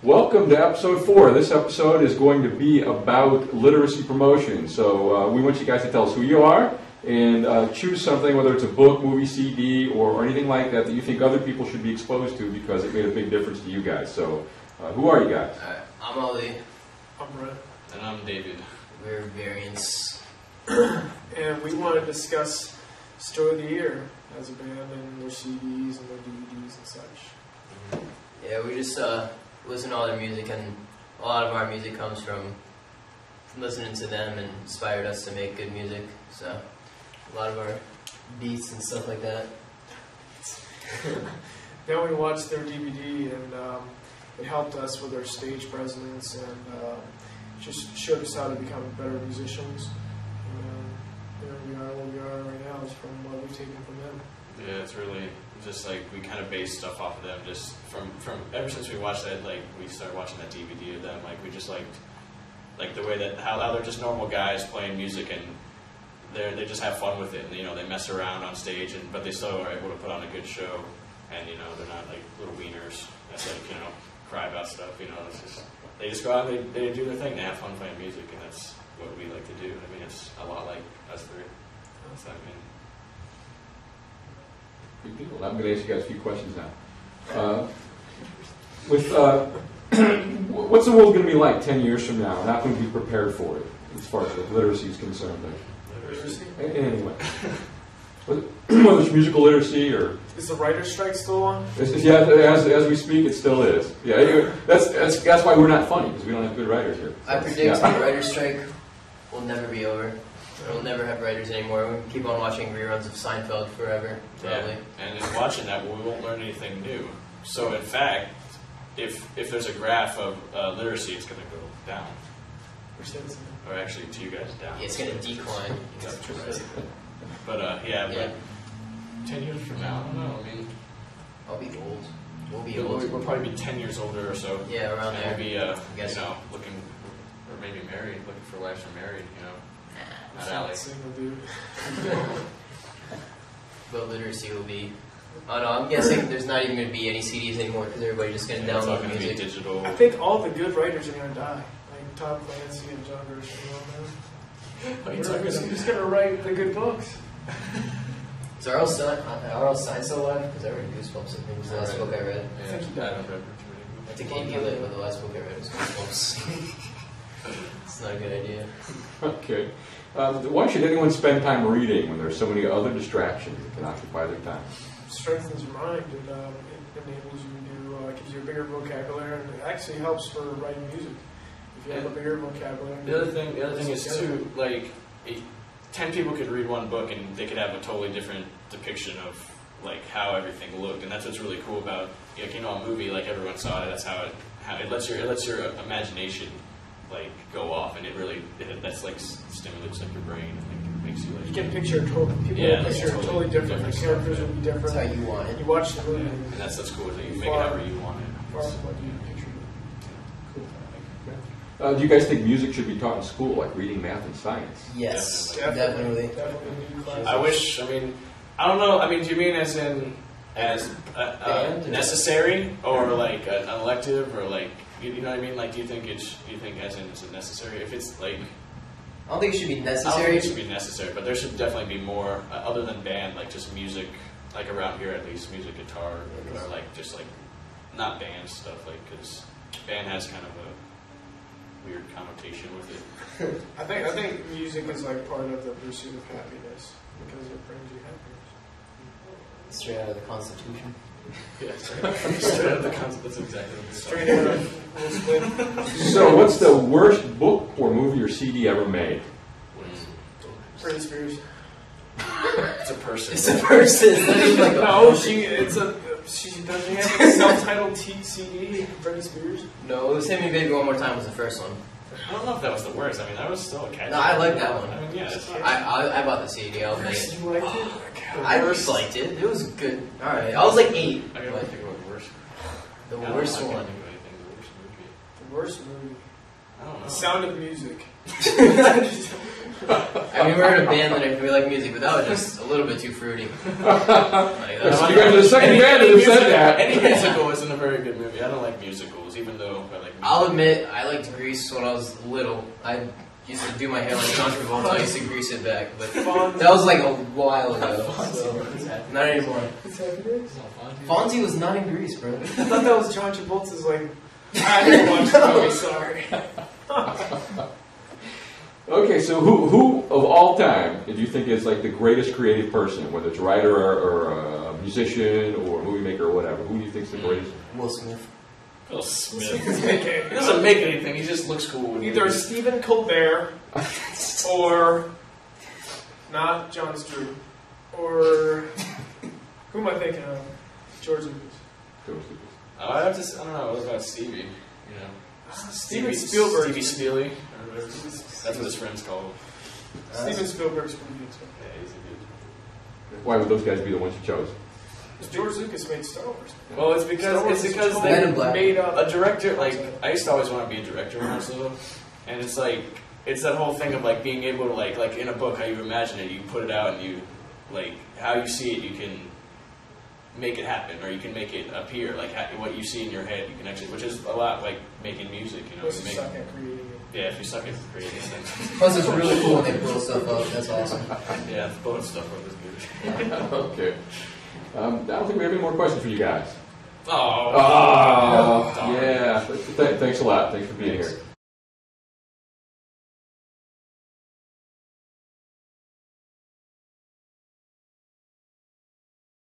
Welcome to episode 4. This episode is going to be about literacy promotion. So we want you guys to tell us who you are and choose something, whether it's a book, movie, CD, or anything like that you think other people should be exposed to because it made a big difference to you guys. So who are you guys? I'm Ali. I'm Brett. And I'm David. We're Variance. And we want to discuss Story of the Year as a band and their CDs and their DVDs and such. Yeah, we just listen to all their music, and a lot of our music comes from listening to them and inspired us to make good music. So a lot of our beats and stuff like that. Then we watched their DVD, and it helped us with our stage presence and just showed us how to become better musicians. And we are where we are right now is from what we've taken from them. Yeah, it's really just like we kind of base stuff off of them. Just from ever since we watched that, like we started watching that DVD of them, like we just liked the way that how they're just normal guys playing music, and they just have fun with it, and they mess around on stage, but they still are able to put on a good show, and they're not like little wieners that cry about stuff. It's just they just go out and they do their thing. They have fun playing music, and that's what we like to do. I mean, it's a lot like us three. So, Good deal. I'm going to ask you guys a few questions now. What's the world going to be like 10 years from now, and how can we be prepared for it as far as literacy is concerned? Literacy? Anyway. Whether it's musical literacy or... Is the writer's strike still on? Yeah, as we speak, it still is. Yeah, that's why we're not funny, because we don't have good writers here. I predict the writer's strike will never be over. We'll never have writers anymore. We'll keep on watching reruns of Seinfeld forever, probably. Yeah. And in watching that, we won't learn anything new. So, in fact, if there's a graph of literacy, it's going to go down. Or actually, to you guys, down. Yeah, it's going to decline. But, but 10 years from now, I don't know. I mean, I'll be old. We'll be old. We'll probably be 10 years older or so. Yeah, around there. We'll be, looking, or maybe married, looking for wives or married, Not Allie. Single dude. But literacy will be... Oh no, I'm guessing there's not even going to be any CDs anymore because everybody's just going to download It's all going to be music. digital. I think all the good writers are going to die. Like Tom Clancy and John Gershwin. Who's going to write the good books? Is R.L. Stein still alive? Because I read Goosebumps. I think it was the last book I read. Yeah, I think he died on February. I think A.B. Lit, but the last book I read was Goosebumps. It's not a good idea. Okay. Why should anyone spend time reading when there's so many other distractions that can occupy their time? Strengthens your mind. It enables you to gives you a bigger vocabulary, and it actually helps for writing music. If you have a bigger vocabulary. The other thing is too, 10 people could read one book and they could have a totally different depiction of how everything looked, and that's what's really cool about a movie. Everyone saw it. That's how it lets your imagination go off, and that's stimulates your brain. It makes you You can picture it totally different. The characters will be different. That's how you want it. You watch the movie. and that's what's cool. Is that you can make it however you want it. Far from what you pictured. Cool. Do you guys think music should be taught in school, like reading, math, and science? Yes, Definitely. I wish. I don't know. Do you mean as necessary, or an elective, or you know what I mean? Do you think is it necessary? If it's I don't think it should be I don't necessary. think it should be necessary, but there should definitely be more other than band, just music, around here at least, music, guitar, or just not band stuff, because band has kind of a weird connotation with it. I think music is part of the pursuit of happiness because it brings you happiness. Straight out of the Constitution. Yeah, straight out of the concept. That's exactly what it's Straight out of Will Smith. So, what's the worst book or movie or CD ever made? Britney Spears. It's a person. It's a person. It's not even No, she doesn't have a self-titled CD. Britney Spears. No, it was Hit Me Baby One More Time was the first one. I don't know if that was the worst. That was still a catchy. No, I like that one. Yeah, it's I bought the CD. I was like, You liked it? I just liked it. It was good. All right, I was 8. I gotta think about the worst. The worst one. The worst movie. I don't know. The sound of music. I mean, we're in a band that we like music, but that was just a little bit too fruity. Like, So you guys are the second band that have said that. Any musical isn't a very good movie. I don't like musicals, even though I like. I'll admit, I liked Grease when I was little. I used to do my hair like John Travolta. I used to grease it back, but that was like a while ago. So not anymore. Fonzie was not in Grease, bro. I thought that was John Travolta's like. I didn't watch the movie. Sorry. Okay, so who of all time did you think is like the greatest creative person, whether it's a writer or a musician or a movie maker or whatever? Who do you think is the greatest? Will Smith. Will Smith. He doesn't make anything. He just looks cool. Either Stephen Colbert or not Jon Stewart or who am I thinking of? George Lucas. I have to. I don't know. What about Stevie? You know, Steven Spielberg. Stevie Spieley. That's what his friends call him. Steven Spielberg's pretty good too. Yeah, he's a good. Why would those guys be the ones you chose? Because George Lucas made Star Wars. Well, it's because Men in Black. made up a director. Like I used to always want to be a director when I was little, and it's like it's that whole thing of like being able to like in a book how you imagine it, you put it out, and you like how you see it, you can make it happen, or you can make it appear. Like what you see in your head, you can actually, which is a lot like making music. You know, Plus you you make, suck at creating it. yeah, if you suck at creating things. Plus, it's really cool when they blow stuff up. That's awesome. Yeah, the blowing stuff up is good. Okay. I don't think we have any more questions for you guys. Oh, Yeah. Thanks a lot. Thanks for being here.